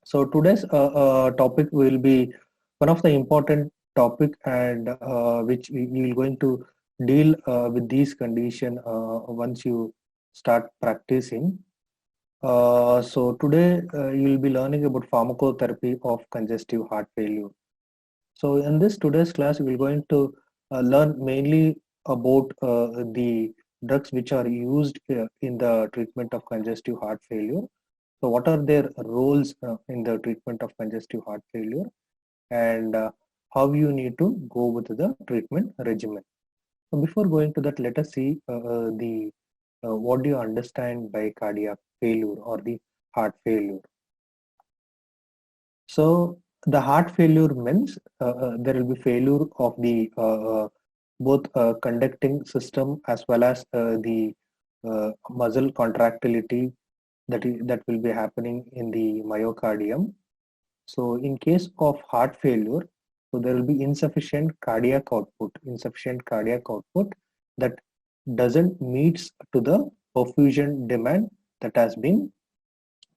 So today's topic will be one of the important topic and which we will going to deal with these condition once you start practicing. So today you will be learning about pharmacotherapy of congestive heart failure. So in this today's class, we're going to learn mainly about the drugs which are used in the treatment of congestive heart failure. So what are their roles in the treatment of congestive heart failure, and how you need to go with the treatment regimen. So before going to that, let us see the what do you understand by cardiac failure or the heart failure. So the heart failure means there will be failure of the both conducting system as well as the muscle contractility that will be happening in the myocardium. So in case of heart failure, so there will be insufficient cardiac output that doesn't meets to the perfusion demand that has been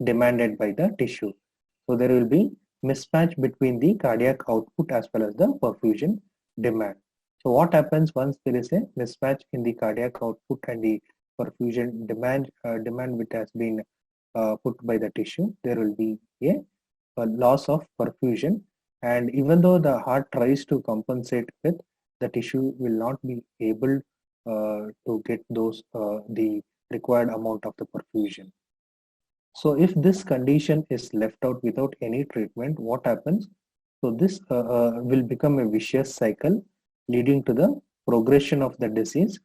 demanded by the tissue. So there will be mismatch between the cardiac output as well as the perfusion demand. So what happens once there is a mismatch in the cardiac output and the perfusion demand which has been put by the tissue, there will be a loss of perfusion, and even though the heart tries to compensate with, the tissue will not be able to get those the required amount of the perfusion. So if this condition is left out without any treatment, what happens? So this will become a vicious cycle leading to the progression of the disease.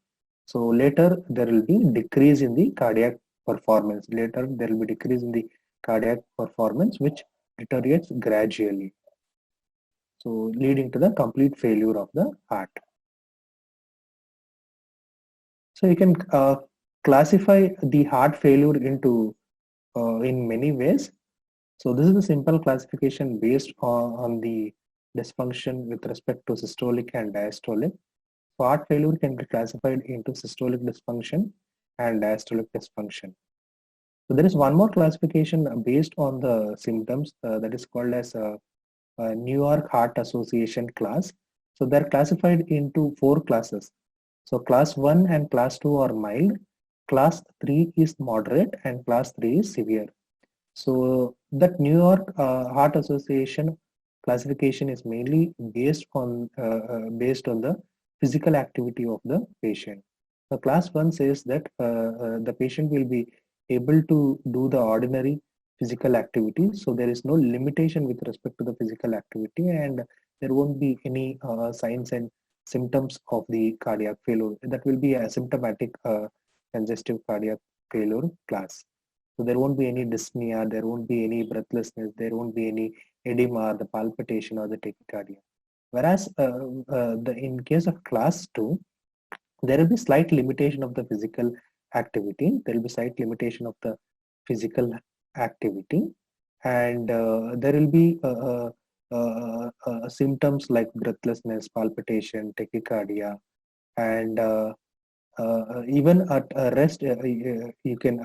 So later there will be decrease in the cardiac performance. Later there will be decrease in the cardiac performance, which deteriorates gradually. So leading to the complete failure of the heart. So you can classify the heart failure into in many ways. So this is a simple classification based on the dysfunction with respect to systolic and diastolic. So heart failure can be classified into systolic dysfunction and diastolic dysfunction. So there is one more classification based on the symptoms that is called as a New York Heart Association class. So they're classified into four classes. So class 1 and class 2 are mild, class 3 is moderate, and class 3 is severe. So that New York Heart Association classification is mainly based on the physical activity of the patient. The class 1 says that the patient will be able to do the ordinary physical activity. So there is no limitation with respect to the physical activity, and there won't be any signs and symptoms of the cardiac failure. That will be a symptomatic congestive cardiac failure class. So there won't be any dyspnea, there won't be any breathlessness, there won't be any edema, the palpitation, or the tachycardia. Whereas in case of class 2, there will be slight limitation of the physical activity. There will be slight limitation of the physical activity, and there will be symptoms like breathlessness, palpitation, tachycardia, and even at rest, you can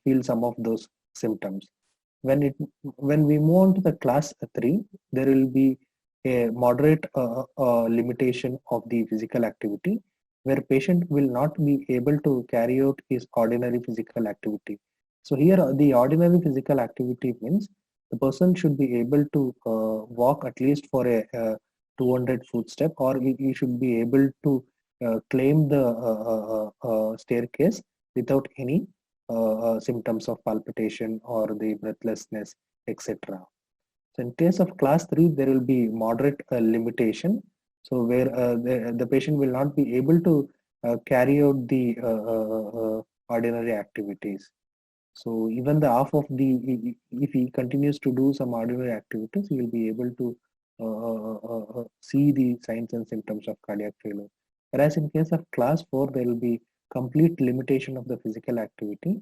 feel some of those symptoms. When we move on to the class 3, there will be a moderate limitation of the physical activity, where patient will not be able to carry out his ordinary physical activity. So here, the ordinary physical activity means the person should be able to walk at least for a 200 footstep, or he should be able to claim the staircase without any symptoms of palpitation or the breathlessness, etc. So in case of class 3, there will be moderate limitation. So where the patient will not be able to carry out the ordinary activities. So even the half of the, if he continues to do some ordinary activities, he will be able to see the signs and symptoms of cardiac failure. Whereas in case of class 4, there will be complete limitation of the physical activity.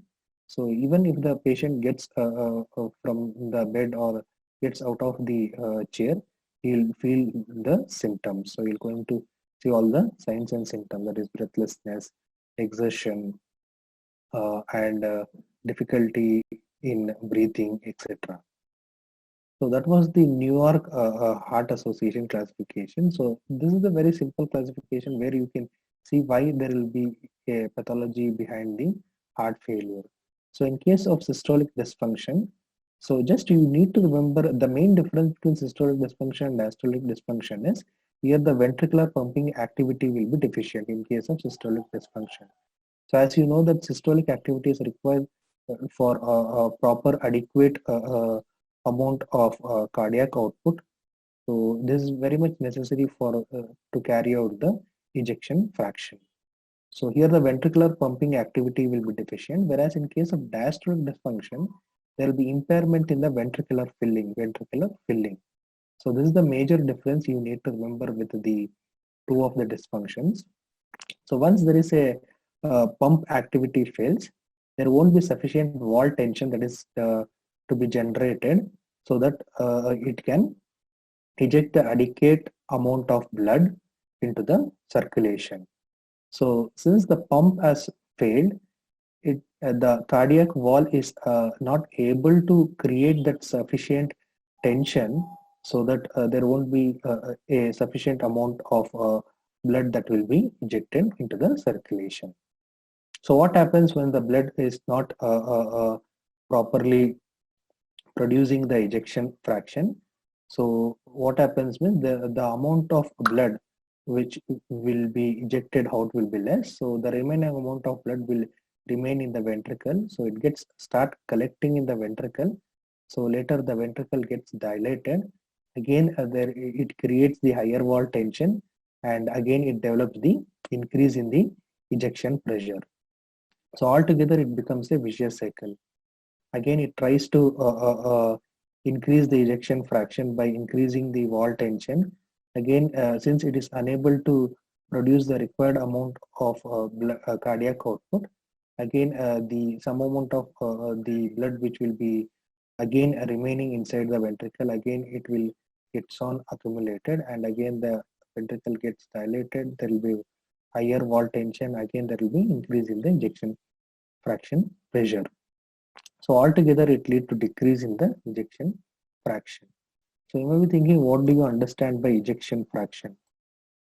So even if the patient gets from the bed or gets out of the chair, he'll feel the symptoms. So he'll going to see all the signs and symptoms, that is breathlessness, exertion, and difficulty in breathing, etc. So that was the New York Heart Association classification. So this is a very simple classification where you can see why there will be a pathology behind the heart failure. So in case of systolic dysfunction, so just you need to remember the main difference between systolic dysfunction and diastolic dysfunction is here the ventricular pumping activity will be deficient in case of systolic dysfunction. So as you know that systolic activity is required for a proper adequate amount of cardiac output. So this is very much necessary for to carry out the ejection fraction. So here the ventricular pumping activity will be deficient, whereas in case of diastolic dysfunction, there will be impairment in the ventricular filling. So this is the major difference you need to remember with the two of the dysfunctions. So once there is a pump activity fails, there won't be sufficient wall tension that is to be generated so that it can eject the adequate amount of blood into the circulation. So since the pump has failed, the cardiac wall is not able to create that sufficient tension so that there won't be a sufficient amount of blood that will be injected into the circulation. So what happens when the blood is not properly producing the ejection fraction? So what happens means the amount of blood which will be ejected out will be less. So the remaining amount of blood will remain in the ventricle. So it gets start collecting in the ventricle. So later the ventricle gets dilated. Again, it creates the higher wall tension, and again it develops the increase in the ejection pressure. So altogether it becomes a vicious cycle. Again, it tries to increase the ejection fraction by increasing the wall tension. Again, since it is unable to produce the required amount of cardiac output, again the some amount of the blood which will be again remaining inside the ventricle, again it will gets on accumulated, and again the ventricle gets dilated. There will be higher wall tension. Again, there will be increase in the ejection fraction pressure. So altogether it lead to decrease in the ejection fraction. So you may be thinking, what do you understand by ejection fraction?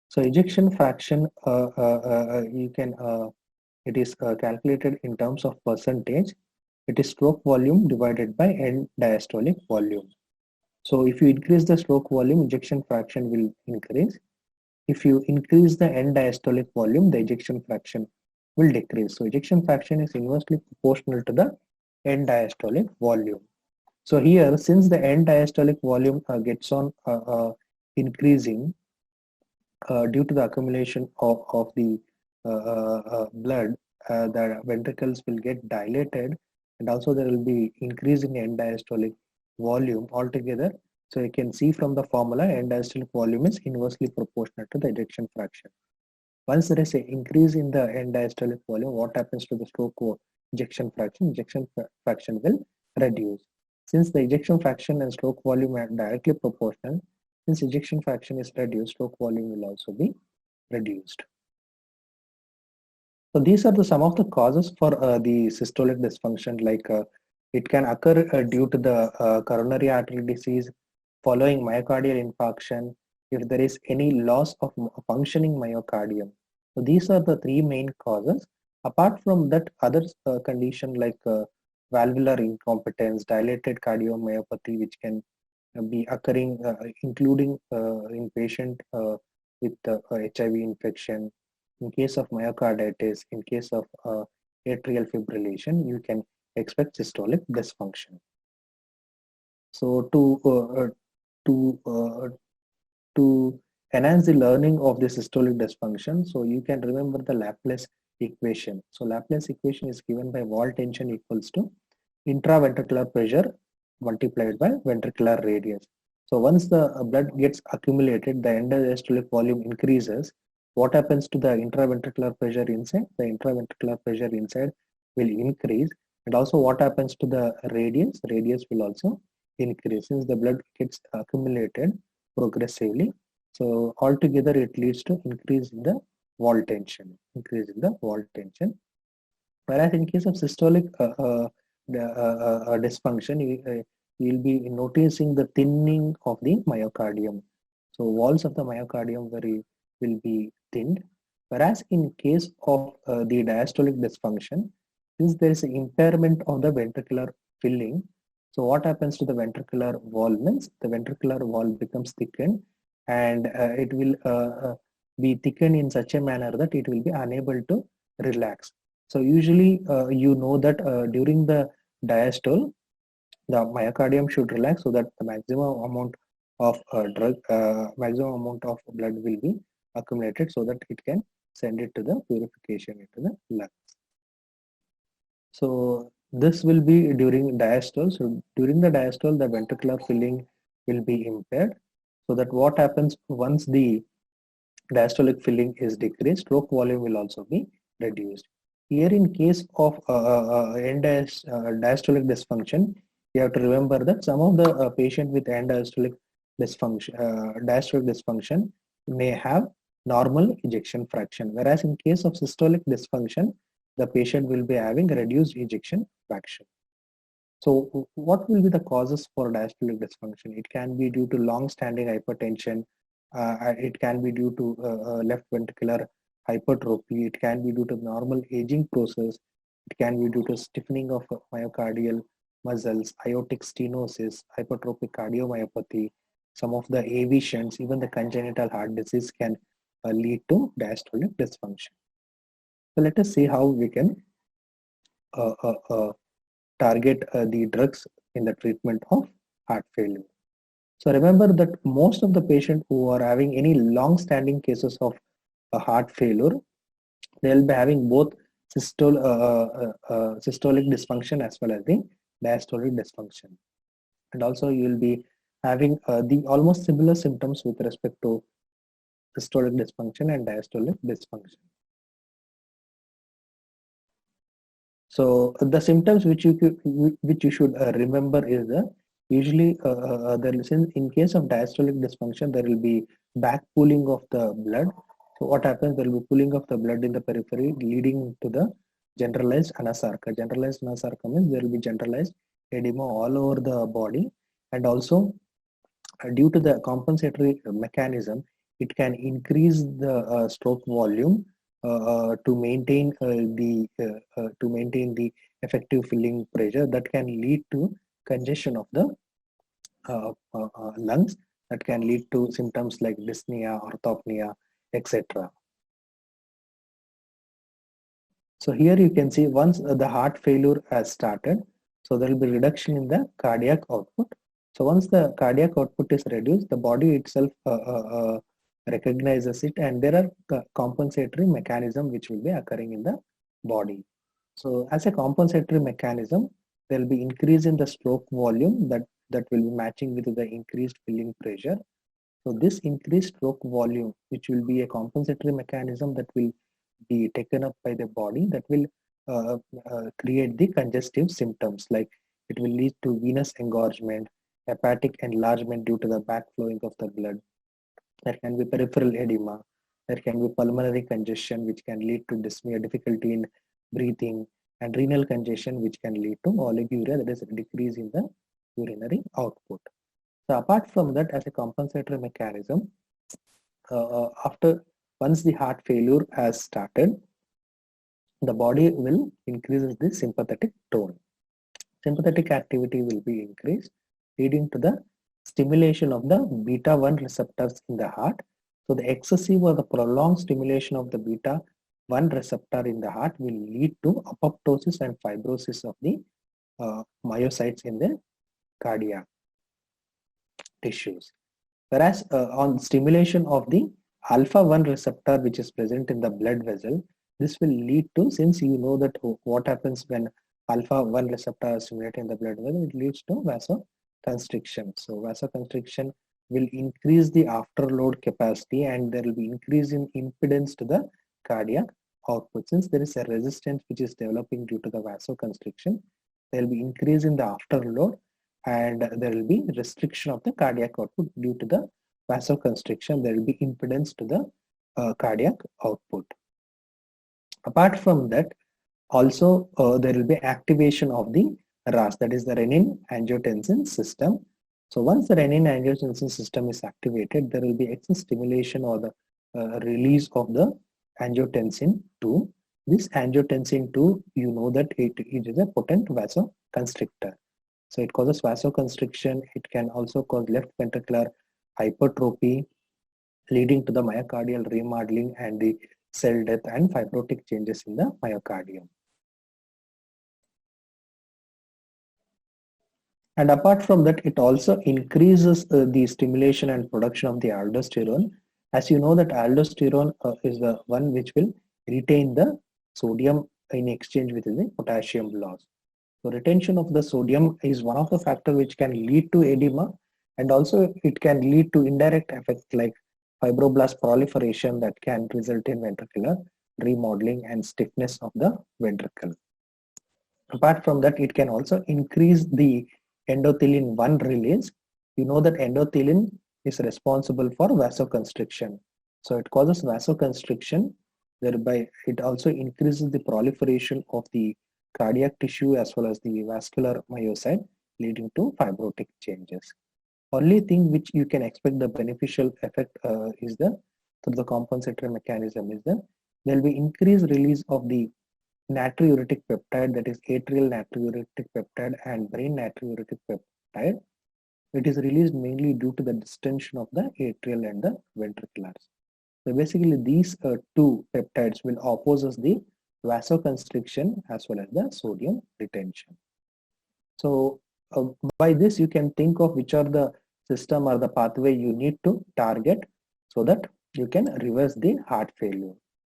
So ejection fraction, you can it is calculated in terms of percentage. It is stroke volume divided by end diastolic volume. So if you increase the stroke volume, ejection fraction will increase. If you increase the end diastolic volume, the ejection fraction will decrease. So ejection fraction is inversely proportional to the end diastolic volume. So here, since the end diastolic volume gets on increasing due to the accumulation of the blood, the ventricles will get dilated, and also there will be increase in end diastolic volume altogether. So you can see from the formula, end diastolic volume is inversely proportional to the ejection fraction. Once there is an increase in the end diastolic volume, what happens to the stroke ejection fraction? Ejection fraction will reduce. Since the ejection fraction and stroke volume are directly proportional, since ejection fraction is reduced, stroke volume will also be reduced. So these are some of the causes for the systolic dysfunction. Like it can occur due to the coronary artery disease following myocardial infarction, if there is any loss of functioning myocardium. So these are the three main causes. Apart from that, other condition like valvular incompetence, dilated cardiomyopathy, which can be occurring, including in patient with HIV infection. In case of myocarditis, in case of atrial fibrillation, you can expect systolic dysfunction. So to enhance the learning of the systolic dysfunction, so you can remember the Laplace equation. So Laplace equation is given by wall tension equals to intraventricular pressure multiplied by ventricular radius. So once the blood gets accumulated, the end diastolic volume increases. What happens to the intraventricular pressure inside? The intraventricular pressure inside will increase, and also what happens to the radius? Radius will also increase since the blood gets accumulated progressively. So altogether it leads to increase in the wall tension, Whereas in case of systolic dysfunction, you'll be noticing the thinning of the myocardium. So walls of the myocardium will be thinned. Whereas in case of the diastolic dysfunction, since there is an impairment of the ventricular filling, so what happens to the ventricular wall means the ventricular wall becomes thickened, and it will be thickened in such a manner that it will be unable to relax. So usually you know that during the diastole, the myocardium should relax so that the maximum amount of blood will be accumulated so that it can send it to the purification into the lungs. So this will be during diastole. So during the diastole, the ventricular filling will be impaired. So that what happens once the diastolic filling is decreased, stroke volume will also be reduced. Here in case of diastolic dysfunction, you have to remember that some of the patient with diastolic dysfunction may have normal ejection fraction, whereas in case of systolic dysfunction, the patient will be having reduced ejection fraction. So what will be the causes for diastolic dysfunction? It can be due to long-standing hypertension. It can be due to left ventricular hypertrophy. It can be due to normal aging process. It can be due to stiffening of myocardial muscles, aortic stenosis, hypertrophic cardiomyopathy. Some of the AV shunts, even the congenital heart disease can lead to diastolic dysfunction. So let us see how we can target the drugs in the treatment of heart failure. So remember that most of the patients who are having any long-standing cases of heart failure, they'll be having both systolic dysfunction as well as the diastolic dysfunction. And also you will be having the almost similar symptoms with respect to systolic dysfunction and diastolic dysfunction. So the symptoms which you should remember is usually there is in case of diastolic dysfunction there will be back pooling of the blood. So what happens? There will be pooling of the blood in the periphery leading to the generalized anasarca. Generalized anasarca means there will be generalized edema all over the body, and also due to the compensatory mechanism, it can increase the stroke volume to maintain the effective filling pressure that can lead to congestion of the lungs, that can lead to symptoms like dyspnea, orthopnea, etc. So here you can see once the heart failure has started, so there will be reduction in the cardiac output. So once the cardiac output is reduced, the body itself recognizes it, and there are compensatory mechanism which will be occurring in the body. So as a compensatory mechanism, there will be increase in the stroke volume that will be matching with the increased filling pressure. So this increased stroke volume, which will be a compensatory mechanism that will be taken up by the body, that will create the congestive symptoms, like it will lead to venous engorgement, hepatic enlargement due to the backflowing of the blood. There can be peripheral edema. There can be pulmonary congestion, which can lead to dyspnea, difficulty in breathing, and renal congestion, which can lead to oliguria, that is a decrease in the urinary output. So apart from that, as a compensatory mechanism, once the heart failure has started, the body will increase the sympathetic tone. Sympathetic activity will be increased, leading to the stimulation of the beta 1 receptors in the heart. So the excessive or the prolonged stimulation of the beta 1 receptor in the heart will lead to apoptosis and fibrosis of the myocytes in the cardiac tissues. Whereas on stimulation of the alpha 1 receptor which is present in the blood vessel, this will lead to, since you know that what happens when alpha 1 receptor is stimulated in the blood vessel, it leads to vasoconstriction. So vasoconstriction will increase the afterload capacity, and there will be increase in impedance to the cardiac output. Since there is a resistance which is developing due to the vasoconstriction, there will be increase in the afterload, and there will be restriction of the cardiac output due to the vasoconstriction. There will be impedance to the cardiac output. Apart from that, also there will be activation of the RAS, that is the renin-angiotensin system. So once the renin-angiotensin system is activated, there will be excess stimulation or the release of the angiotensin 2. This angiotensin 2, you know that it is a potent vasoconstrictor. So it causes vasoconstriction. It can also cause left ventricular hypertrophy, leading to the myocardial remodeling and the cell death and fibrotic changes in the myocardium. And apart from that, it also increases the stimulation and production of the aldosterone. As you know that aldosterone is the one which will retain the sodium in exchange with the potassium loss. So retention of the sodium is one of the factors which can lead to edema, and also it can lead to indirect effects like fibroblast proliferation that can result in ventricular remodeling and stiffness of the ventricle. Apart from that, it can also increase the endothelin 1 release. You know that endothelin is responsible for vasoconstriction. So it causes vasoconstriction, thereby it also increases the proliferation of the cardiac tissue as well as the vascular myocyte, leading to fibrotic changes. Only thing which you can expect the beneficial effect is the through the compensatory mechanism is that there will be increased release of the natriuretic peptide, that is atrial natriuretic peptide and brain natriuretic peptide. It is released mainly due to the distension of the atrial and the ventriculars. So basically these two peptides will oppose the vasoconstriction as well as the sodium retention. So by this you can think of which are the system or the pathway you need to target so that you can reverse the heart failure.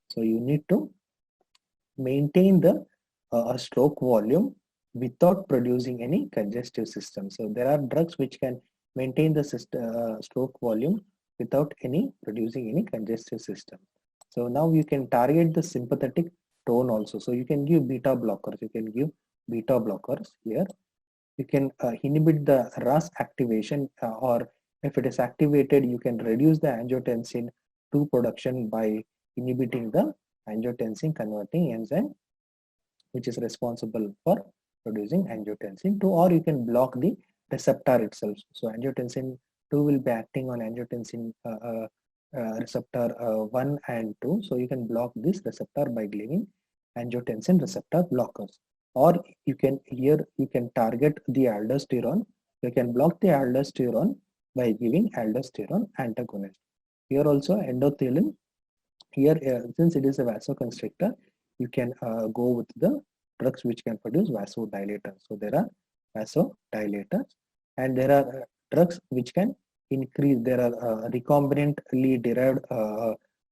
So you need to maintain the stroke volume without producing any congestive system. So there are drugs which can maintain the stroke volume without producing any congestive system. So now you can target the sympathetic tone also. So you can give beta blockers. You can give beta blockers here. You can inhibit the RAS activation, or if it is activated, you can reduce the angiotensin 2 production by inhibiting the angiotensin converting enzyme, which is responsible for producing angiotensin 2, or you can block the receptor itself. So angiotensin 2 will be acting on angiotensin receptor 1 and 2. So you can block this receptor by giving angiotensin receptor blockers. Or you can target the aldosterone. You can block the aldosterone by giving aldosterone antagonist. Here also endothelin. Here, since it is a vasoconstrictor, you can go with the drugs which can produce vasodilators. So there are vasodilators, and there are drugs which can increase. There are recombinantly derived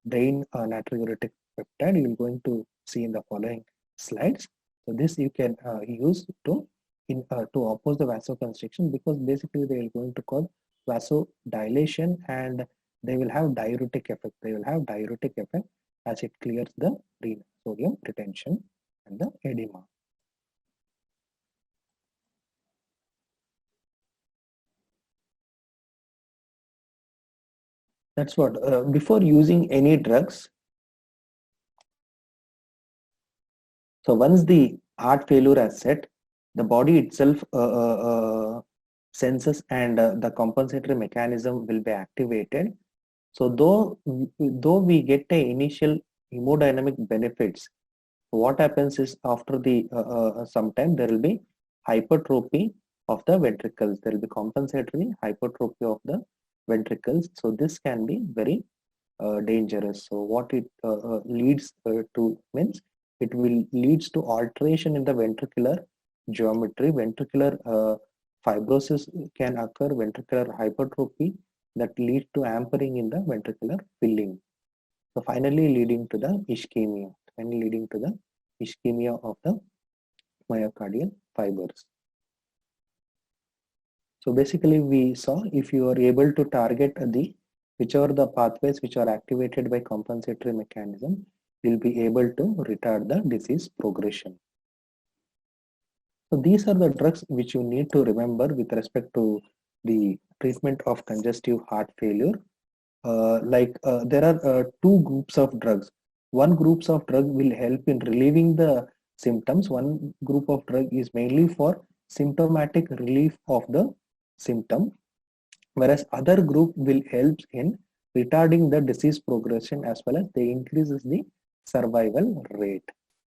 brain natriuretic peptide. You will going to see in the following slides. So this you can use to oppose the vasoconstriction, because basically they are going to cause vasodilation and they will have diuretic effect. They will have diuretic effect as it clears the sodium retention and the edema. That's what before using any drugs. So once the heart failure has set, the body itself senses and the compensatory mechanism will be activated. So though we get the initial hemodynamic benefits, what happens is after the sometime there will be hypertrophy of the ventricles. There will be compensatory hypertrophy of the ventricles. So this can be very dangerous. So what it leads to means it will leads to alteration in the ventricular geometry. Ventricular fibrosis can occur, ventricular hypertrophy that leads to hampering in the ventricular filling. So finally leading to the ischemia of the myocardial fibers. So basically we saw if you are able to target whichever the pathways which are activated by compensatory mechanism, will be able to retard the disease progression. So these are the drugs which you need to remember with respect to the treatment of congestive heart failure. There are two groups of drugs. One group of drug will help in relieving the symptoms. One group of drug is mainly for symptomatic relief of the symptom, whereas other group will help in retarding the disease progression as well as they increases the survival rate.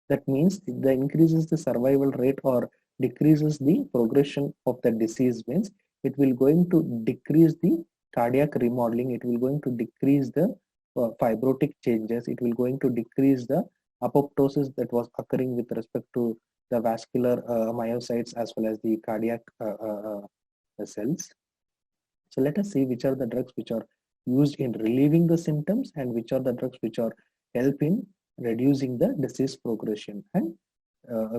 That means the increases the survival rate or decreases the progression of the disease means it will going to decrease the cardiac remodeling, it will going to decrease the fibrotic changes, it will going to decrease the apoptosis that was occurring with respect to the vascular myocytes as well as the cardiac cells. So let us see which are the drugs which are used in relieving the symptoms and which are the drugs which are help in reducing the disease progression and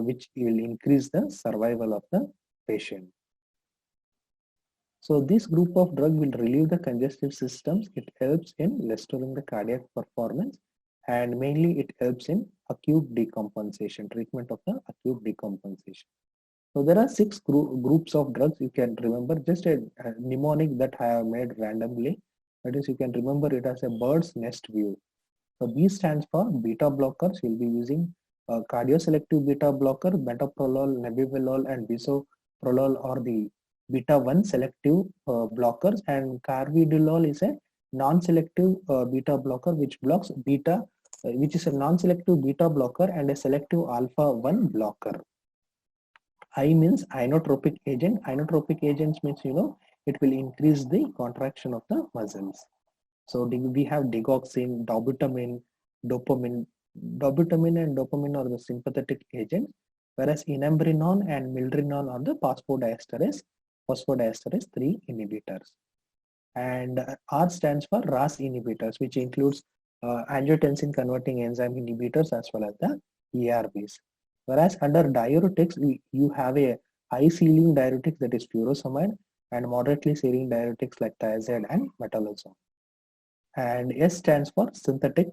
which will increase the survival of the patient. So this group of drug will relieve the congestive systems. It helps in restoring the cardiac performance and mainly it helps in acute decompensation, treatment of the acute decompensation. So there are six groups of drugs you can remember, just a mnemonic that I have made randomly. That is, you can remember it as a bird's nest view. So B stands for beta blockers. You'll be using cardioselective beta blocker, metoprolol, nebivolol, and bisoprolol are the beta 1 selective blockers, and carvedilol is a non-selective beta blocker which blocks beta, which is a non-selective beta blocker and a selective alpha 1 blocker. I means inotropic agent. Inotropic agents means it will increase the contraction of the muscles. So we have digoxin, dobutamine, dopamine. Dobutamine and dopamine are the sympathetic agents, whereas enambrinol and milrinol are the phosphodiesterase 3 inhibitors. And R stands for RAS inhibitors, which includes angiotensin converting enzyme inhibitors as well as the ERBs. Whereas under diuretics, you have a high ceiling diuretic that is furosemide and moderately ceiling diuretics like thiazide and metolazone. And S stands for synthetic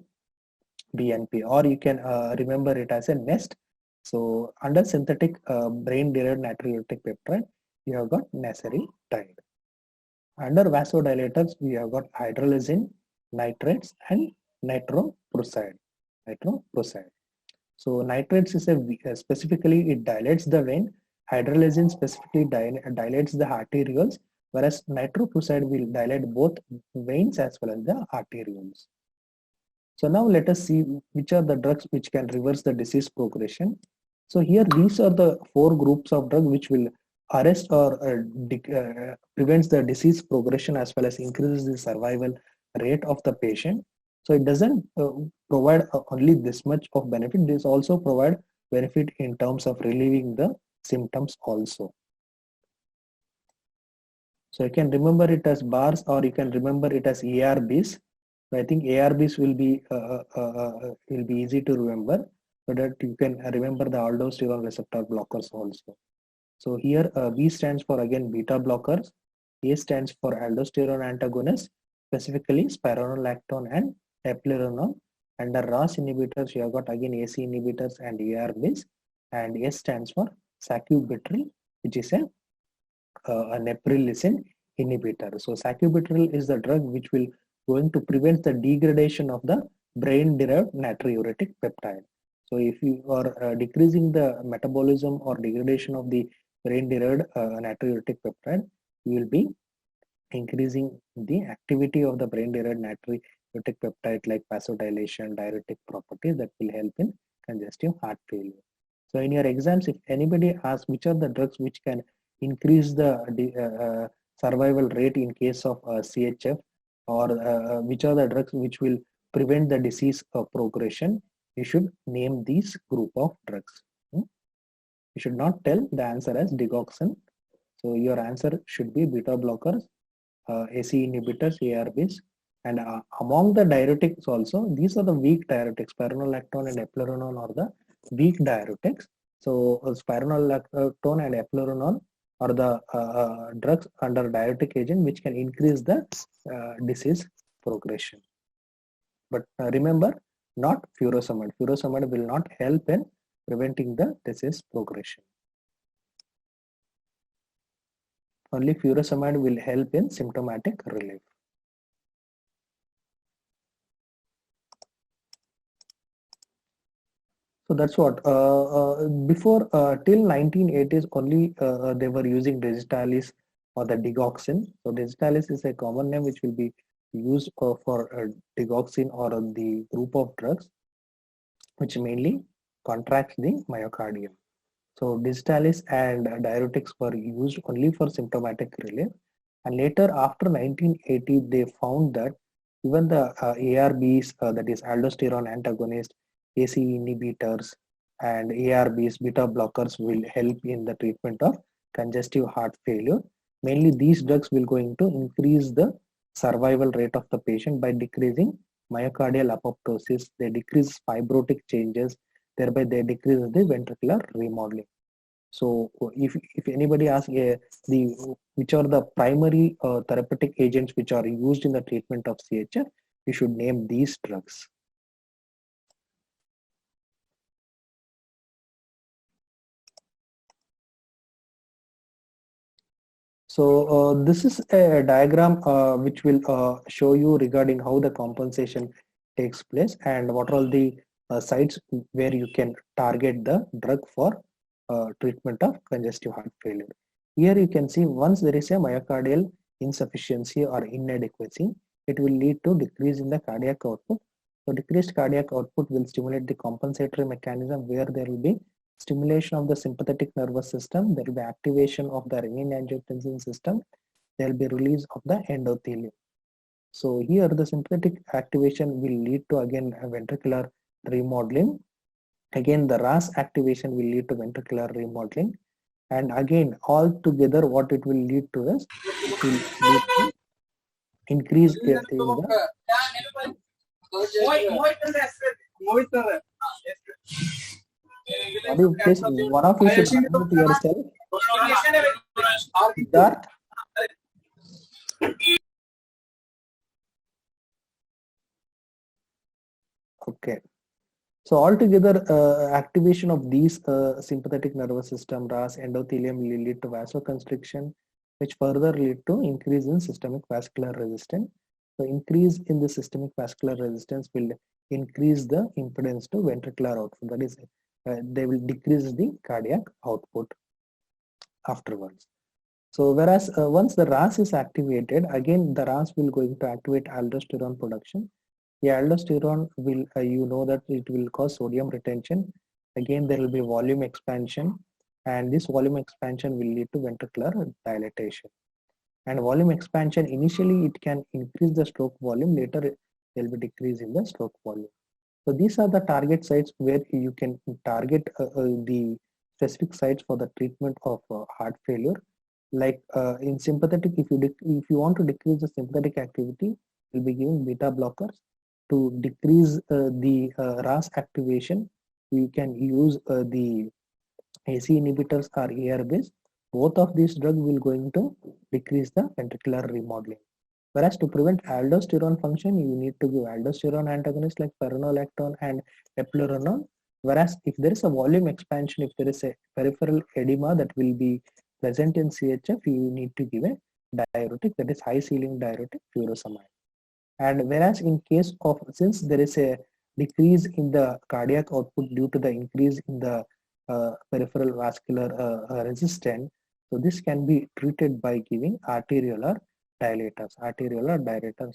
BNP, or you can remember it as a NEST. So under synthetic brain-derived natriuretic peptide, you have got nasseritide. Under vasodilators, we have got hydralazine, nitrates, and nitroprusside. So nitrates is specifically it dilates the vein. Hydrolysine specifically dilates the arterioles, whereas nitroprusside will dilate both veins as well as the arterioles. So now let us see which are the drugs which can reverse the disease progression. So here these are the four groups of drugs which will arrest or prevents the disease progression as well as increases the survival rate of the patient. So it doesn't provide only this much of benefit. This also provide benefit in terms of relieving the symptoms also. So you can remember it as bars or you can remember it as ARBs. So I think ARBs will be easy to remember so that you can remember the aldosterone receptor blockers also. So here B stands for again beta blockers, A stands for aldosterone antagonists, specifically spironolactone and eplerenone. Under RAS inhibitors, you have got again AC inhibitors and ARBs, and S stands for sacubitril, which is a neprilysin inhibitor. So sacubitril is the drug which will going to prevent the degradation of the brain-derived natriuretic peptide. So if you are decreasing the metabolism or degradation of the brain-derived natriuretic peptide, you will be increasing the activity of the brain-derived natriuretic peptide like vasodilation, diuretic properties that will help in congestive heart failure. So in your exams, if anybody asks which are the drugs which can increase the survival rate in case of CHF, or which are the drugs which will prevent the disease progression, you should name these group of drugs. You should not tell the answer as digoxin. So your answer should be beta blockers, AC inhibitors, ARBs, and among the diuretics also, these are the weak diuretics. Spironolactone and eplerenone are the weak diuretics. So spironolactone and eplerenone are the drugs under diuretic agent which can increase the disease progression. But remember, not furosemide. Furosemide will not help in preventing the disease progression. Only furosemide will help in symptomatic relief. So that's what before till 1980s only they were using digitalis or the digoxin. So digitalis is a common name which will be used for digoxin or the group of drugs which mainly contracts the myocardium. So digitalis and diuretics were used only for symptomatic relief, and later after 1980 they found that even the ARBs, that is aldosterone antagonist, ACE inhibitors, and ARBs, beta blockers will help in the treatment of congestive heart failure. Mainly these drugs will going to increase the survival rate of the patient by decreasing myocardial apoptosis. They decrease fibrotic changes, thereby they decrease the ventricular remodeling. So if anybody asks the which are the primary therapeutic agents which are used in the treatment of CHF, you should name these drugs. So this is a diagram which will show you regarding how the compensation takes place and what are all the sites where you can target the drug for treatment of congestive heart failure. Here you can see once there is a myocardial insufficiency or inadequacy, it will lead to decrease in the cardiac output. So decreased cardiac output will stimulate the compensatory mechanism where there will be stimulation of the sympathetic nervous system, there will be activation of the renin-angiotensin system, there will be release of the endothelium. So here the sympathetic activation will lead to again a ventricular remodeling. Again the RAS activation will lead to ventricular remodeling, and again all together what it will lead to is it will lead to increase in the audio. Please, one of you should unmute yourself. Siddharth. Okay. So altogether, activation of these sympathetic nervous system, RAS, endothelium will lead to vasoconstriction, which further lead to increase in systemic vascular resistance. So increase in the systemic vascular resistance will increase the impedance to ventricular output. That is, they will decrease the cardiac output afterwards. So whereas once the RAS is activated, again the RAS will going to activate aldosterone production. The aldosterone will, you know that it will cause sodium retention. Again, there will be volume expansion, and this volume expansion will lead to ventricular dilatation. And volume expansion, initially it can increase the stroke volume, later there will be decrease in the stroke volume. So these are the target sites where you can target the specific sites for the treatment of heart failure. Like in sympathetic, if you want to decrease the sympathetic activity, you'll be giving beta blockers. To decrease the RAS activation, you can use the ACE inhibitors or ARBs. Both of these drugs will going to decrease the ventricular remodeling. Whereas to prevent aldosterone function, you need to give aldosterone antagonists like spironolactone and eplerenone. Whereas if there is a volume expansion, if there is a peripheral edema that will be present in CHF, you need to give a diuretic, that is high ceiling diuretic, furosemide. And whereas in case of, since there is a decrease in the cardiac output due to the increase in the peripheral vascular resistance, so this can be treated by giving arteriolar dilators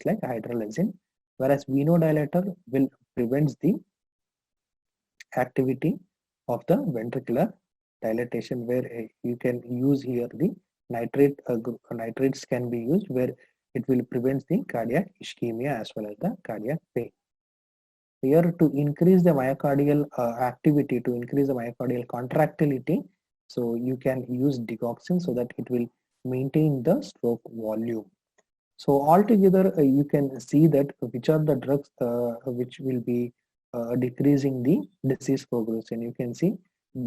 like hydralazine, whereas venodilator will prevent the activity of the ventricular dilatation, where you can use here the nitrates can be used, where it will prevent the cardiac ischemia as well as the cardiac pain. Here to increase the myocardial activity, to increase the myocardial contractility, so you can use digoxin so that it will maintain the stroke volume. So altogether you can see that which are the drugs which will be decreasing the disease progression. You can see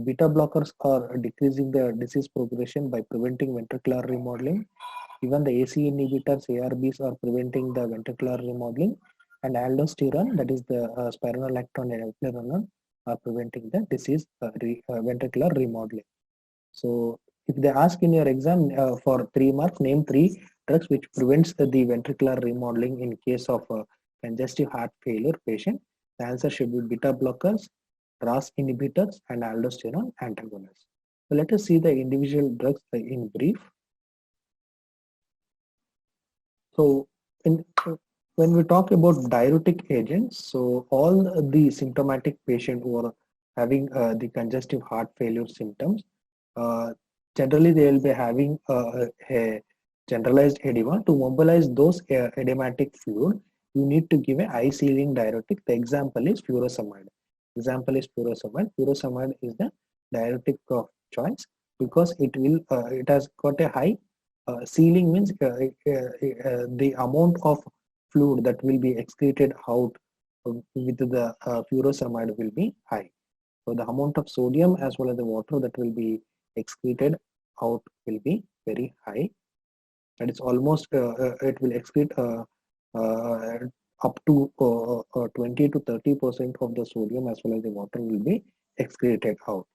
beta blockers are decreasing the disease progression by preventing ventricular remodeling. Even the ACE inhibitors, ARBs, are preventing the ventricular remodeling, and aldosterone, that is the spironolactone and eplerenone, are preventing the disease ventricular remodeling. So if they ask in your exam for 3 marks, name 3 drugs which prevents the ventricular remodeling in case of congestive heart failure patient, the answer should be beta blockers, RAS inhibitors, and aldosterone antagonists. So let us see the individual drugs in brief. So in, when we talk about diuretic agents, so all the symptomatic patients who are having the congestive heart failure symptoms, uh, generally they will be having a generalized edema. To mobilize those edematic fluid, you need to give a high ceiling diuretic. The example is furosemide. Example is furosemide. Furosemide is the diuretic of choice because it has got a high ceiling means the amount of fluid that will be excreted out with the furosemide will be high. So the amount of sodium as well as the water that will be excreted out will be very high. That is almost it will excrete uh, up to 20 to 30% of the sodium as well as the water will be excreted out.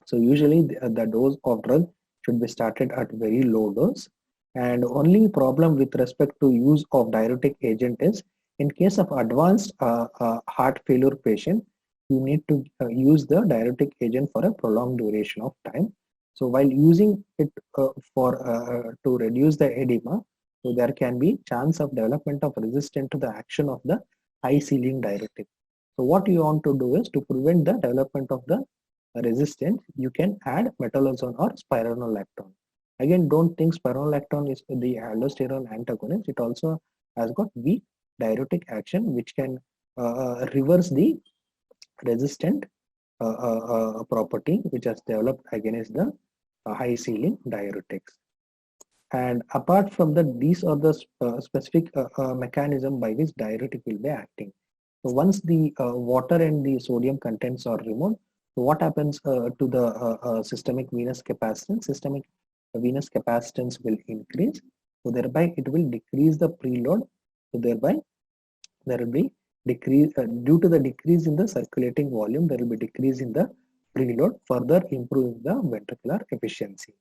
So usually the dose of drug should be started at very low dose, and only problem with respect to use of diuretic agent is in case of advanced heart failure patient, you need to use the diuretic agent for a prolonged duration of time. So while using it for to reduce the edema, so there can be chance of development of resistance to the action of the high ceiling diuretic. So what you want to do is to prevent the development of the resistance, you can add metolazone or spironolactone. Again, don't think spironolactone is the aldosterone antagonist. It also has got weak diuretic action, which can reverse the resistant property which has developed against the high ceiling diuretics. And apart from that, these are the specific mechanism by which diuretic will be acting. So once the water and the sodium contents are removed, so what happens to the systemic venous capacitance? Systemic venous capacitance will increase. So thereby it will decrease the preload. So thereby there will be decrease due to the decrease in the circulating volume. There will be decrease in the preload, further improving the ventricular efficiency.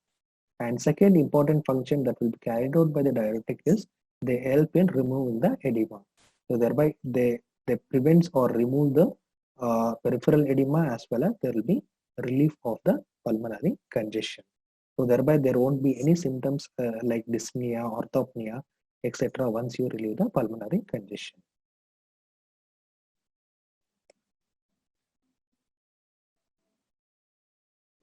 And second important function that will be carried out by the diuretic is they help in removing the edema. So thereby they prevents or remove the peripheral edema as well as there will be relief of the pulmonary congestion. So thereby there won't be any symptoms like dyspnea, orthopnea, etc. once you relieve the pulmonary congestion.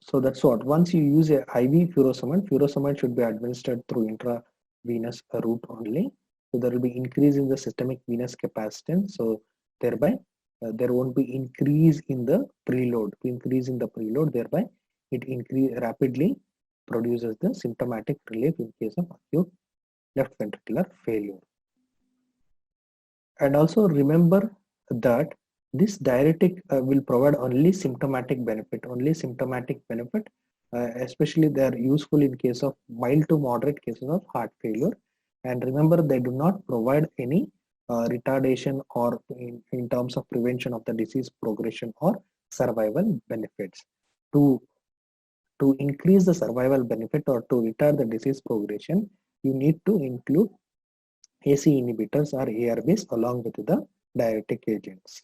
So that's what. Once you use a IV furosemide should be administered through intravenous route only. So there will be increase in the systemic venous capacitance. So thereby there won't be increase in the preload. To increase in the preload, thereby it rapidly produces the symptomatic relief in case of acute left ventricular failure. And also remember that this diuretic will provide only symptomatic benefit, especially they are useful in case of mild to moderate cases of heart failure. And remember, they do not provide any retardation or in terms of prevention of the disease progression or survival benefits. To increase the survival benefit or to retard the disease progression, you need to include AC inhibitors or ARBs along with the diuretic agents.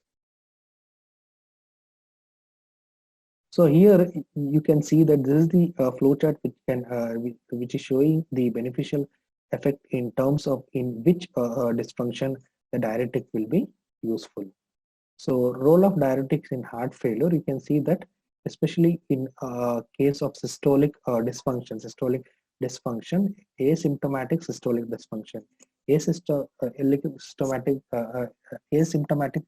So here you can see that this is the flowchart which is showing the beneficial effect in terms of in which dysfunction the diuretic will be useful. So role of diuretics in heart failure, you can see that especially in case of systolic dysfunction, asymptomatic systolic dysfunction, asymptomatic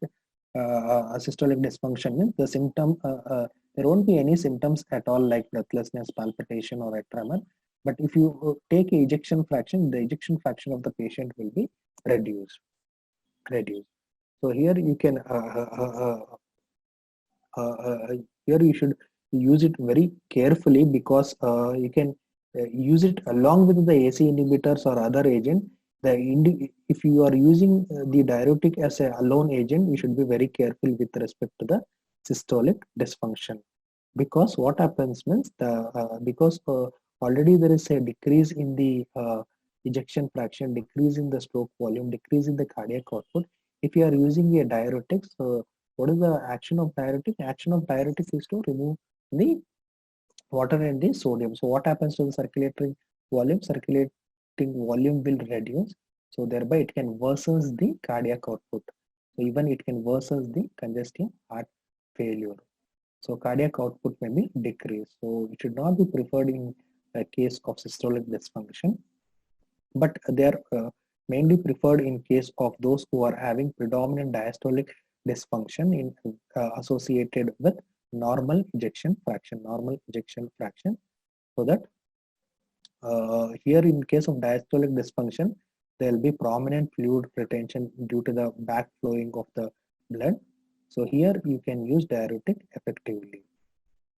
systolic dysfunction means the symptom there won't be any symptoms at all like breathlessness, palpitation, or a tremor. But if you take ejection fraction, the ejection fraction of the patient will be reduced. So here you can here you should use it very carefully because you can use it along with the AC inhibitors or other agent. If you are using the diuretic as a alone agent, you should be very careful with respect to the systolic dysfunction, because what happens means because already there is a decrease in the ejection fraction, decrease in the stroke volume, decrease in the cardiac output. If you are using a diuretic, so What is the action of diuretic? Action of diuretic is to remove the water and the sodium. So what happens to the circulating volume? Circulating volume will reduce. So thereby it can worsen the cardiac output. So even it can worsen the congestive heart failure. So cardiac output may be decreased. So it should not be preferred in a case of systolic dysfunction, but they are mainly preferred in case of those who are having predominant diastolic dysfunction in associated with normal ejection fraction, so that here in case of diastolic dysfunction, there will be prominent fluid retention due to the backflowing of the blood. So here you can use diuretic effectively.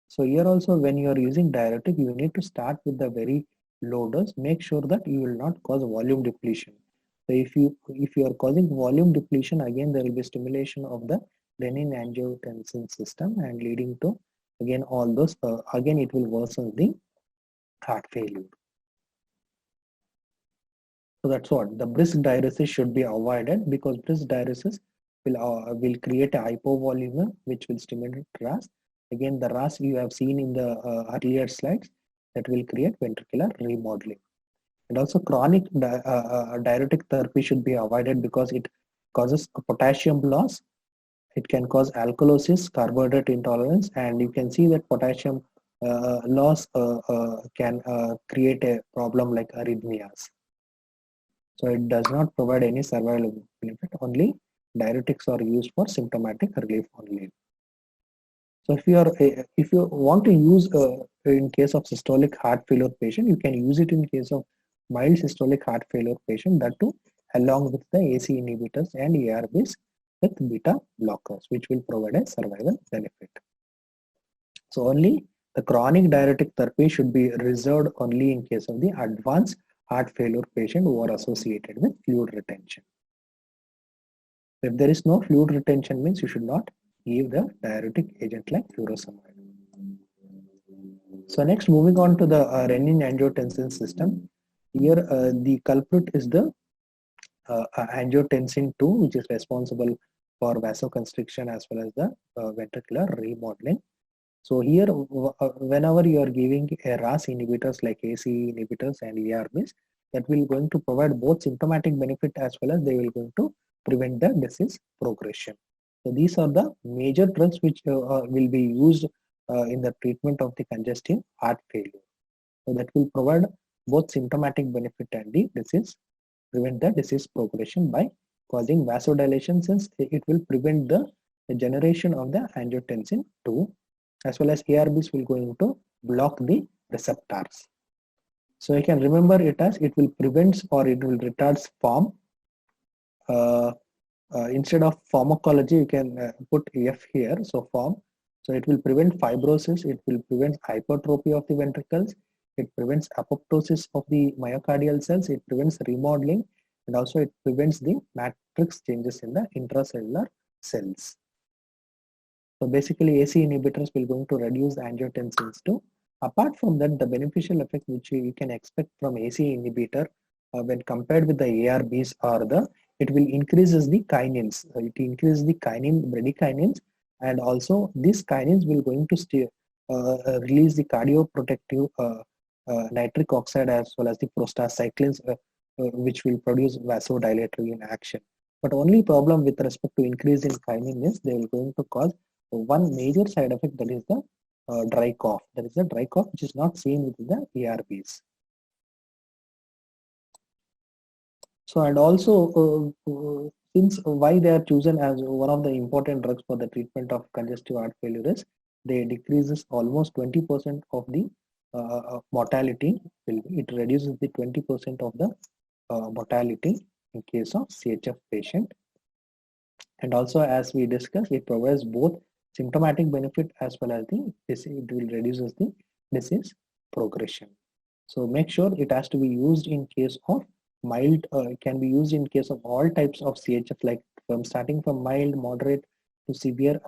So here also, when you are using diuretic, you need to start with the very low dose. Make sure that you will not cause volume depletion. So if you are causing volume depletion, again there will be stimulation of the renin-angiotensin system and leading to again all those again it will worsen the heart failure. So that's what the brisk diuresis should be avoided, because brisk diuresis will create a hypovolemia which will stimulate RAS. Again, the RAS you have seen in the earlier slides, that will create ventricular remodeling. And also chronic diuretic therapy should be avoided because it causes a potassium loss. It can cause alkalosis, carbohydrate intolerance, and you can see that potassium loss can create a problem like arrhythmias. So it does not provide any survival benefit. Only diuretics are used for symptomatic relief only. So if you want to use in case of systolic heart failure patient, you can use it in case of mild systolic heart failure patient, that too along with the AC inhibitors and ARBs with beta blockers, which will provide a survival benefit. So only the chronic diuretic therapy should be reserved only in case of the advanced heart failure patient who are associated with fluid retention. If there is no fluid retention, means you should not give the diuretic agent like furosemide. So next, moving on to the renin-angiotensin system. Here the culprit is the angiotensin 2, which is responsible for vasoconstriction as well as the ventricular remodeling. So here, whenever you are giving a RAS inhibitors like AC inhibitors and ARBs, that will going to provide both symptomatic benefit as well as they will going to prevent the disease progression. So these are the major drugs which will be used in the treatment of the congestive heart failure. So that will provide both symptomatic benefit and the disease, prevent the disease progression by causing vasodilation, since it will prevent the generation of the angiotensin 2, as well as ARBs will going to block the receptors. So you can remember it as it will prevent or it will retards form. Instead of pharmacology, you can put F here, so form. So it will prevent fibrosis, it will prevent hypertrophy of the ventricles, it prevents apoptosis of the myocardial cells, it prevents remodeling, and also it prevents the matrix changes in the intracellular cells. So basically AC inhibitors will going to reduce angiotensins 2. Apart from that, the beneficial effect which you can expect from AC inhibitor when compared with the ARBs are it will increases the kinins. It increases the bradykinins, and also these kinins will going to release the cardioprotective nitric oxide as well as the prostacyclins, which will produce vasodilatory in action. But only problem with respect to increase in kinin is they will going to cause one major side effect, that is the dry cough. That is the dry cough which is not seen with the ARBs. So and also since why they are chosen as one of the important drugs for the treatment of congestive heart failure is they decreases almost 20% of the mortality. It reduces the 20% of the mortality in case of CHF patient. And also, as we discussed, it provides both symptomatic benefit as well as it will reduces the disease progression. So make sure it has to be used in case of mild, can be used in case of all types of CHF, like starting from mild, moderate to severe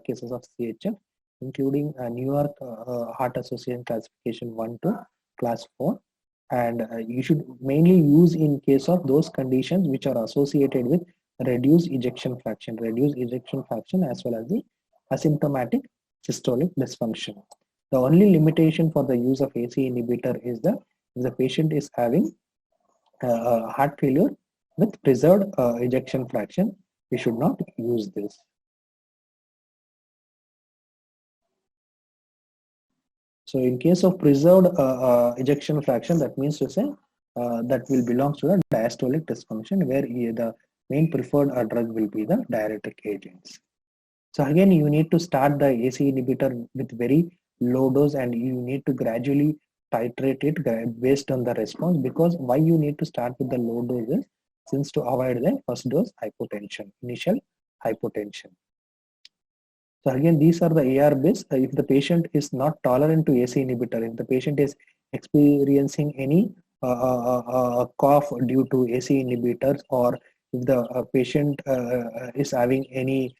cases of CHF, including New York Heart Association classification 1 to class 4. And you should mainly use in case of those conditions which are associated with reduced ejection fraction, as well as the asymptomatic systolic dysfunction. The only limitation for the use of AC inhibitor is that if the patient is having heart failure with preserved ejection fraction, we should not use this. So in case of preserved ejection fraction, that means to say that will belong to the diastolic dysfunction, where the main preferred drug will be the diuretic agents. So again, you need to start the AC inhibitor with very low dose, and you need to gradually titrate it based on the response. Because why you need to start with the low doses, since to avoid the first dose hypotension, initial hypotension. So again, these are the ARBs. If the patient is not tolerant to AC inhibitor, if the patient is experiencing any cough due to AC inhibitors, or if the patient is having any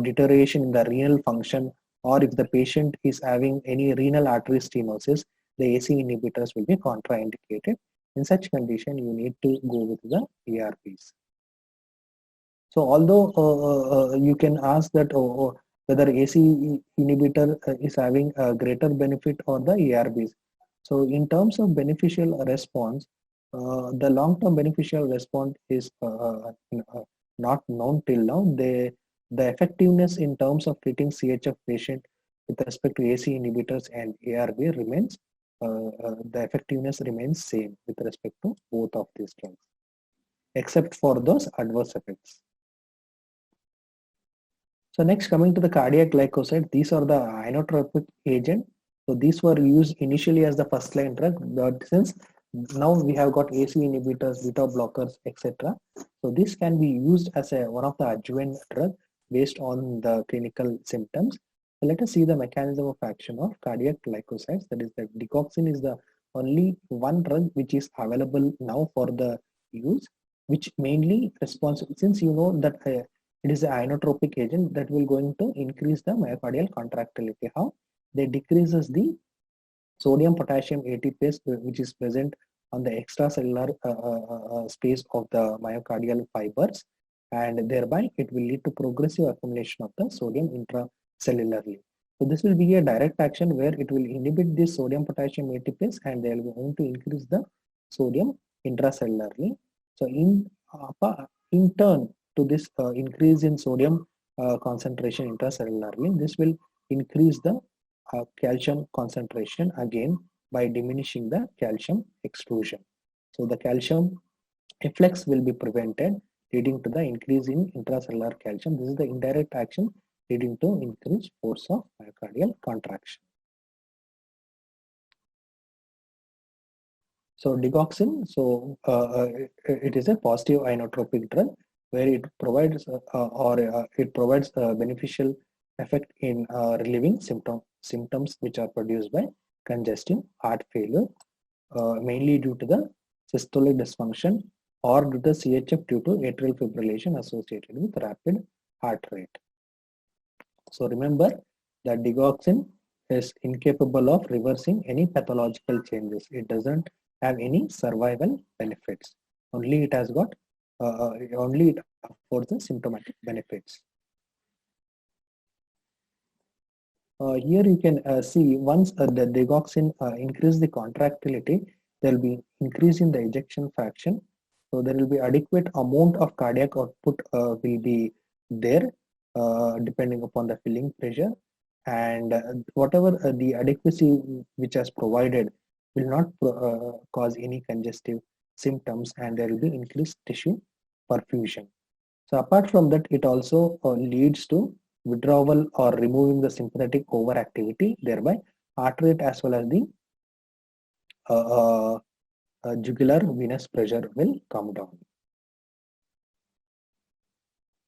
deterioration in the renal function, or if the patient is having any renal artery stenosis, the AC inhibitors will be contraindicated. In such condition, you need to go with the ARBs. So although you can ask that whether AC inhibitor is having a greater benefit or the ARBs. So in terms of beneficial response, the long-term beneficial response is not known till now. The effectiveness in terms of treating CHF patient with respect to AC inhibitors and ARB remains, the effectiveness remains same with respect to both of these drugs, except for those adverse effects. So next, coming to the cardiac glycoside, these are the inotropic agent. So these were used initially as the first line drug, but since now we have got AC inhibitors, beta blockers, etc. So this can be used as one of the adjuvant drug based on the clinical symptoms. So let us see the mechanism of action of cardiac glycosides. That is, the digoxin is the only one drug which is available now for the use, which mainly responds, since you know that it is an inotropic agent that will going to increase the myocardial contractility. How? They decreases the sodium potassium ATPase which is present on the extracellular space of the myocardial fibers, and thereby it will lead to progressive accumulation of the sodium intracellularly. So this will be a direct action where it will inhibit this sodium potassium ATPase, and they will going to increase the sodium intracellularly. So in turn to this increase in sodium concentration intracellularly, this will increase the calcium concentration again by diminishing the calcium exclusion. So the calcium efflux will be prevented, leading to the increase in intracellular calcium. This is the indirect action leading to increased force of myocardial contraction. So digoxin, so it is a positive inotropic drug where it provides it provides a beneficial effect in relieving symptoms which are produced by congestive heart failure, mainly due to the systolic dysfunction or due to CHF due to atrial fibrillation associated with rapid heart rate. So remember that digoxin is incapable of reversing any pathological changes. It doesn't have any survival benefits. Only it has got only it affords the symptomatic benefits. Here you can see once the digoxin increase the contractility, there will be increase in the ejection fraction. So there will be adequate amount of cardiac output will be there depending upon the filling pressure, and whatever the adequacy which has provided will not cause any congestive symptoms, and there will be increased tissue perfusion. So apart from that, it also leads to withdrawal or removing the sympathetic overactivity, thereby heart rate as well as the jugular venous pressure will come down.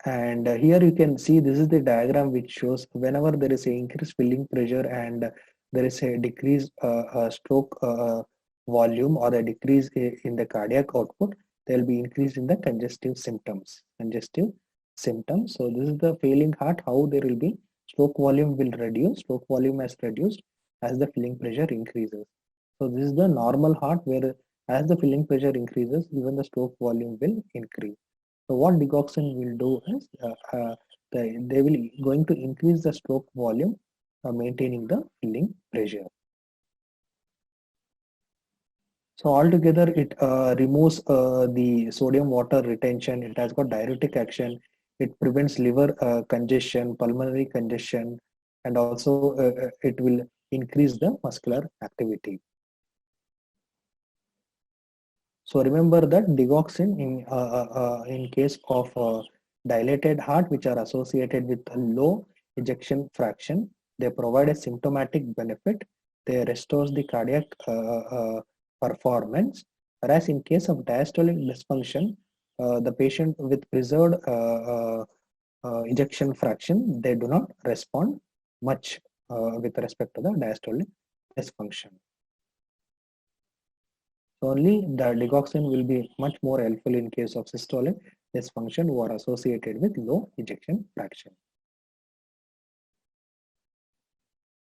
And here you can see this is the diagram which shows whenever there is a increased filling pressure and there is a decreased stroke volume or a decrease in the cardiac output, there will be increase in the congestive symptoms. So this is the failing heart, how there will be stroke volume will reduce, stroke volume has reduced as the filling pressure increases. So this is the normal heart where as the filling pressure increases, even the stroke volume will increase. So what digoxin will do is they will going to increase the stroke volume, maintaining the filling pressure. So altogether, it removes the sodium water retention. It has got diuretic action. It prevents liver congestion, pulmonary congestion, and also it will increase the muscular activity. So remember that digoxin in case of dilated heart, which are associated with a low ejection fraction, they provide a symptomatic benefit. They restores the cardiac performance. Whereas in case of diastolic dysfunction, the patient with preserved ejection fraction, they do not respond much with respect to the diastolic dysfunction. Only the digoxin will be much more helpful in case of systolic dysfunction who are associated with low ejection fraction.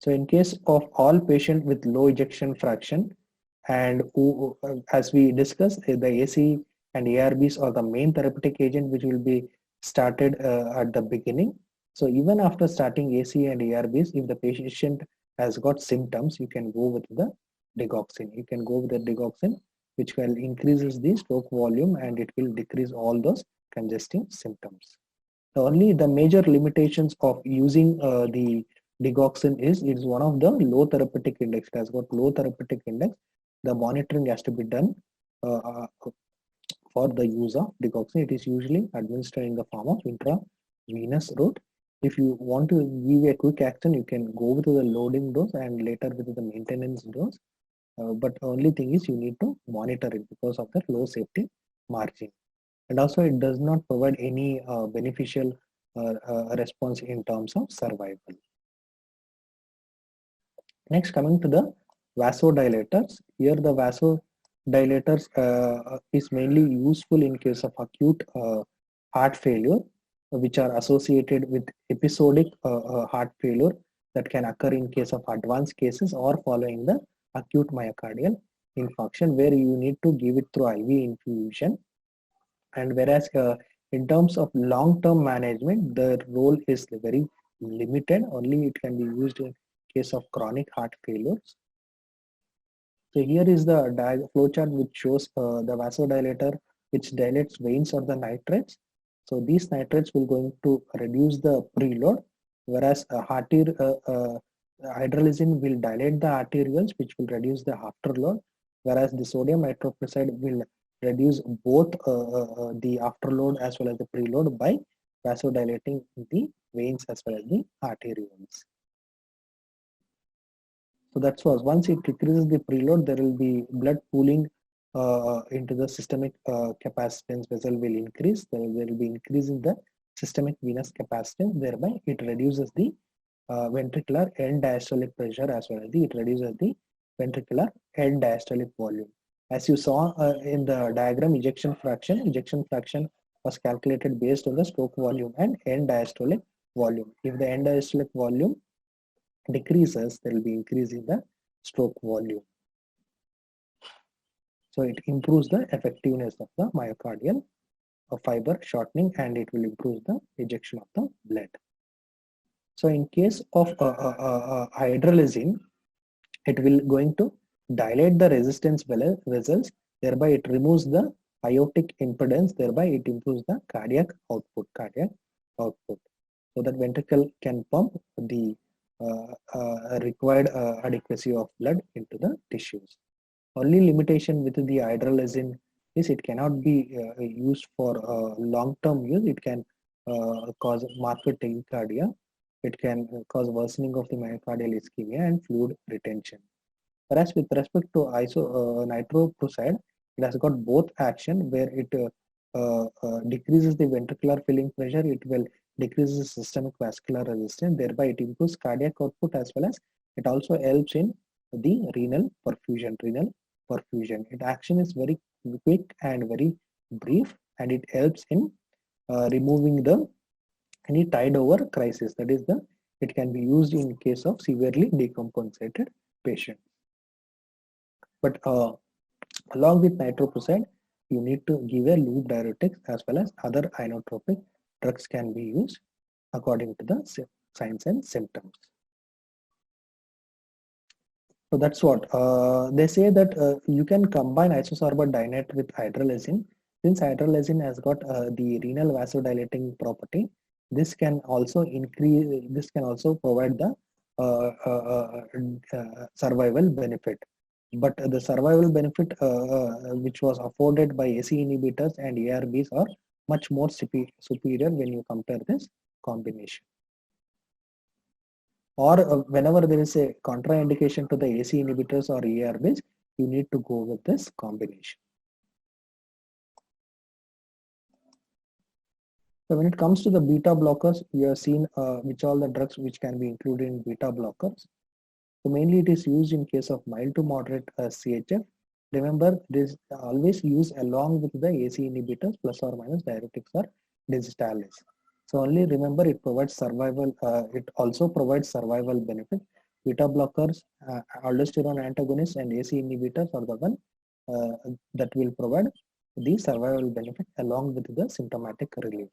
So in case of all patients with low ejection fraction and who, as we discussed, the AC and ARBs are the main therapeutic agent which will be started at the beginning. So even after starting AC and ARBs, if the patient has got symptoms, you can go with the digoxin. You can go with the digoxin, which will increases the stroke volume and it will decrease all those congesting symptoms. Only the major limitations of using the digoxin is it is one of the low therapeutic index. It has got low therapeutic index. The monitoring has to be done for the use of digoxin. It is usually administered in the form of intravenous route. If you want to give a quick action, you can go with the loading dose and later with the maintenance dose. But only thing is you need to monitor it because of the low safety margin. And also it does not provide any beneficial response in terms of survival. Next, coming to the vasodilators. Here the vasodilators is mainly useful in case of acute heart failure, which are associated with episodic heart failure that can occur in case of advanced cases or following the acute myocardial infarction, where you need to give it through IV infusion. And whereas in terms of long-term management, the role is very limited. Only it can be used in case of chronic heart failures. So here is the flowchart which shows the vasodilator which dilates veins or the nitrates. So these nitrates will going to reduce the preload, whereas hydralazine will dilate the arterioles, which will reduce the afterload, whereas the sodium nitroprusside will reduce both the afterload as well as the preload by vasodilating the veins as well as the arterioles. So that's why once it decreases the preload, there will be blood pooling into the systemic capacitance vessel will increase. There will be increase in the systemic venous capacitance. Thereby, it reduces the ventricular end diastolic pressure as well as it reduces the ventricular end diastolic volume. As you saw in the diagram, ejection fraction was calculated based on the stroke volume and end diastolic volume. If the end diastolic volume decreases, there will be increase in the stroke volume. So it improves the effectiveness of the myocardial fiber shortening and it will improve the ejection of the blood. So in case of hydralazine, it will going to dilate the resistance vessels, thereby it removes the aortic impedance, thereby it improves the cardiac output, so that ventricle can pump the required adequacy of blood into the tissues. Only limitation with the hydralazine is it cannot be used for long-term use. It can cause marked tachycardia. It can cause worsening of the myocardial ischemia and fluid retention. Whereas with respect to nitroprusside, it has got both action where it decreases the ventricular filling pressure. It will decrease the systemic vascular resistance. Thereby, it improves cardiac output as well as it also helps in the renal perfusion. Its action is very quick and very brief, and it helps in removing any tide over crisis. That is it can be used in case of severely decompensated patients. But along with nitroprusside, you need to give a loop diuretic as well as other inotropic drugs can be used according to the signs and symptoms. So that's what they say that you can combine isosorbate dinate with hydralazine. Since hydralazine has got the renal vasodilating property, this can also increase. This can also provide the survival benefit. But the survival benefit which was afforded by AC inhibitors and ARBs are much more superior when you compare this combination. Or whenever there is a contraindication to the AC inhibitors or ARBs, you need to go with this combination. So when it comes to the beta blockers, we have seen which all the drugs which can be included in beta blockers. So mainly it is used in case of mild to moderate CHF. Remember, this always used along with the AC inhibitors plus or minus diuretics or digitalis. So only remember it provides survival. It also provides survival benefit. Beta blockers, aldosterone antagonists, and AC inhibitors are the one that will provide the survival benefit along with the symptomatic relief.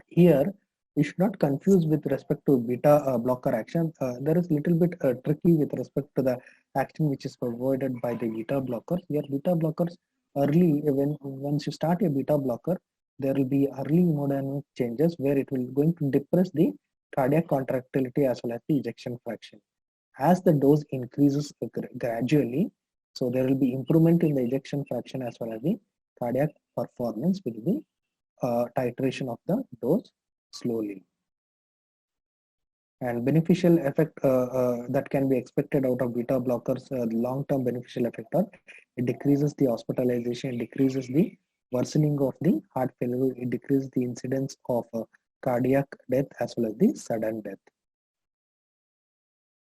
Here, we should not confuse with respect to beta blocker action. There is little bit tricky with respect to the action which is provided by the beta blockers. Here, beta blockers early once you start a beta blocker, there will be early hemodynamic changes where it will going to depress the cardiac contractility as well as the ejection fraction. As the dose increases gradually, so there will be improvement in the ejection fraction as well as the cardiac performance with the titration of the dose slowly. And beneficial effect that can be expected out of beta blockers, long-term beneficial effect are it decreases the hospitalization, it decreases the worsening of the heart failure, it decreases the incidence of cardiac death as well as the sudden death.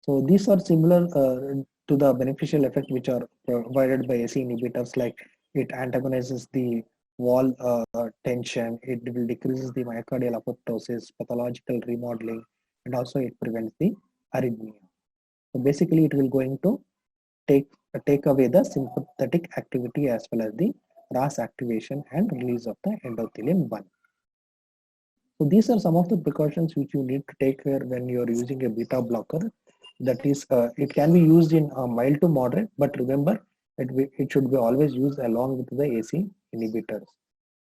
So these are similar to the beneficial effect which are provided by AC inhibitors, like it antagonizes the wall tension, it will decreases the myocardial apoptosis, pathological remodeling, and also it prevents the arrhythmia. So basically it will going to take away the sympathetic activity as well as the RAS activation and release of the endothelin 1. So these are some of the precautions which you need to take care when you are using a beta blocker. That is, it can be used in mild to moderate, but remember it should be always used along with the AC inhibitors.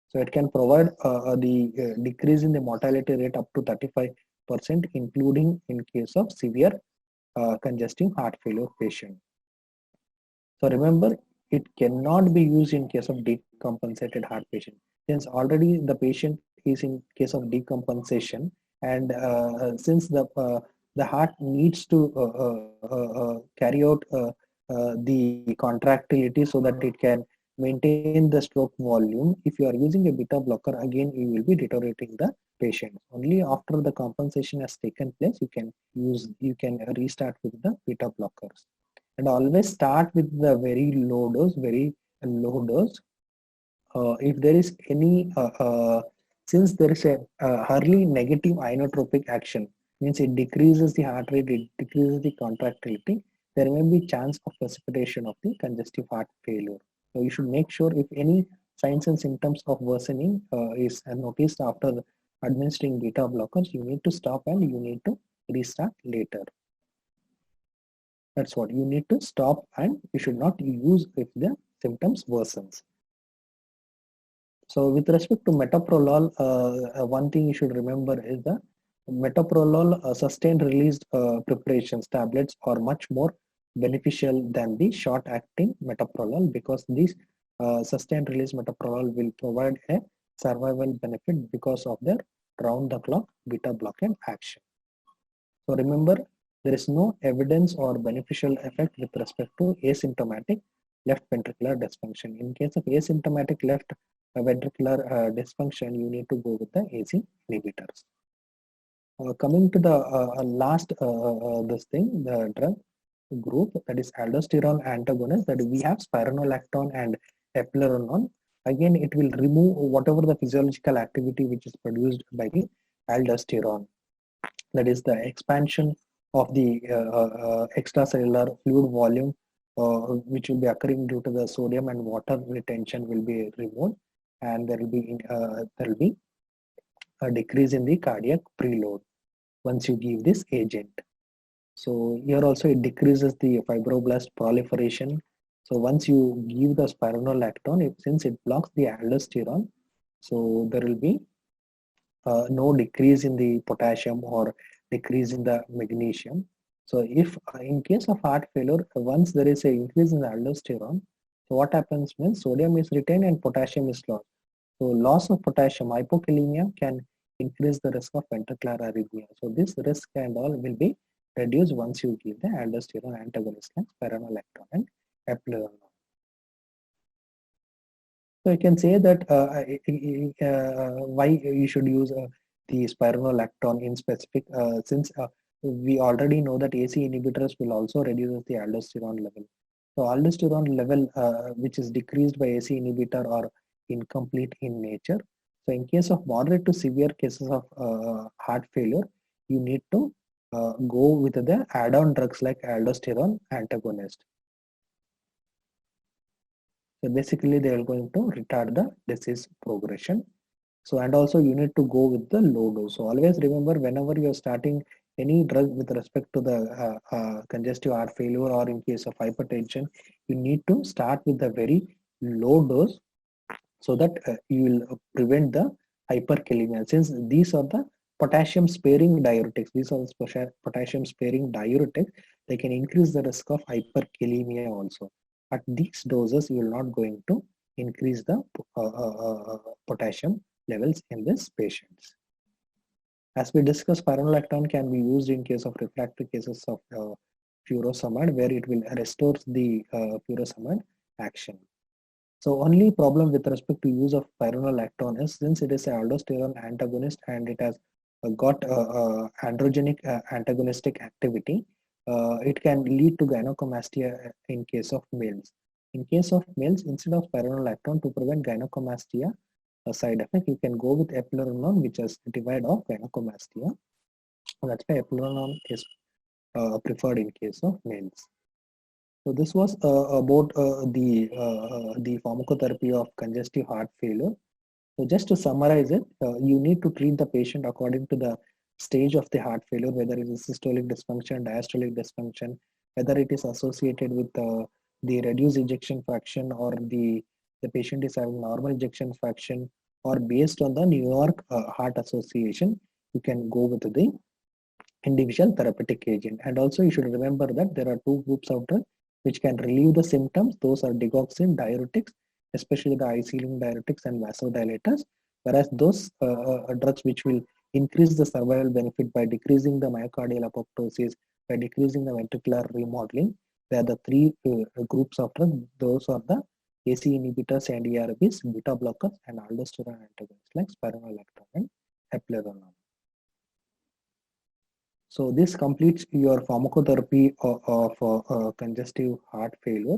So it can provide the decrease in the mortality rate up to 35%, including in case of severe congestive heart failure patient. So remember, it cannot be used in case of decompensated heart patient, since already the patient is in case of decompensation, and since the heart needs to carry out the contractility so that it can maintain the stroke volume. If you are using a beta blocker, again you will be deteriorating the patient. Only after the compensation has taken place, you can restart with the beta blockers. And always start with the very low dose. If there is any since there is a early negative inotropic action, means it decreases the heart rate, it decreases the contractility, there may be chance of precipitation of the congestive heart failure. So you should make sure if any signs and symptoms of worsening is noticed after administering beta blockers, you need to stop and you need to restart later. That's what you need to stop, and you should not use if the symptoms worsens. So with respect to metoprolol, one thing you should remember is the metoprolol sustained release preparations tablets are much more beneficial than the short acting metoprolol, because these sustained release metoprolol will provide a survival benefit because of their round the clock beta blockade action. So remember, there is no evidence or beneficial effect with respect to asymptomatic left ventricular dysfunction. In case of asymptomatic left ventricular dysfunction, you need to go with the AC inhibitors. Coming to the last the drug group, that is aldosterone antagonist, that we have spironolactone and eplerenone. Again, it will remove whatever the physiological activity which is produced by the aldosterone. That is the expansion of the extracellular fluid volume which will be occurring due to the sodium and water retention will be removed, and there will be a decrease in the cardiac preload once you give this agent. So here also it decreases the fibroblast proliferation. So once you give the spironolactone, since it blocks the aldosterone, so there will be no decrease in the potassium or decrease in the magnesium. So if in case of heart failure, once there is an increase in the aldosterone, so what happens means sodium is retained and potassium is lost. So loss of potassium, hypokalemia, can increase the risk of ventricular arrhythmia. So this risk and all will be reduced once you give the aldosterone antagonist like spironolactone and eplerenone. So you can say that why you should use the spironolactone in specific, since we already know that AC inhibitors will also reduce the aldosterone level. So aldosterone level which is decreased by AC inhibitor are incomplete in nature. So in case of moderate to severe cases of heart failure, you need to go with the add-on drugs like aldosterone antagonist. So basically they are going to retard the disease progression. So and also you need to go with the low dose. So always remember whenever you are starting any drug with respect to the congestive heart failure or in case of hypertension, you need to start with the very low dose so that you will prevent the hyperkalemia. Since these are the potassium sparing diuretics, these are the potassium sparing diuretics, they can increase the risk of hyperkalemia also. At these doses, you will not going to increase the potassium levels in these patients. As we discussed, spironolactone can be used in case of refractory cases of furosemide, where it will restore the furosemide action. So only problem with respect to use of spironolactone is since it is an aldosterone antagonist and it has got androgenic antagonistic activity, it can lead to gynecomastia in case of males. In case of males, instead of spironolactone, to prevent gynecomastia side effect, you can go with eplerenone, which is divide of gynecomastia. That's why eplerenone is preferred in case of males. So this was about the pharmacotherapy of congestive heart failure. So just to summarize it, you need to treat the patient according to the stage of the heart failure, whether it is systolic dysfunction, diastolic dysfunction, whether it is associated with the reduced ejection fraction or the patient is having normal ejection fraction, or based on the New York Heart Association, you can go with the individual therapeutic agent. And also you should remember that there are two groups of drugs which can relieve the symptoms. Those are digoxin diuretics, especially the eye-sealing diuretics and vasodilators, whereas those drugs which will increase the survival benefit by decreasing the myocardial apoptosis, by decreasing the ventricular remodeling, there are the three groups of drugs. Those are the AC inhibitors and ERBs, beta blockers, and aldosterone antagonists like spironolactone and eplerenone. So this completes your pharmacotherapy of congestive heart failure.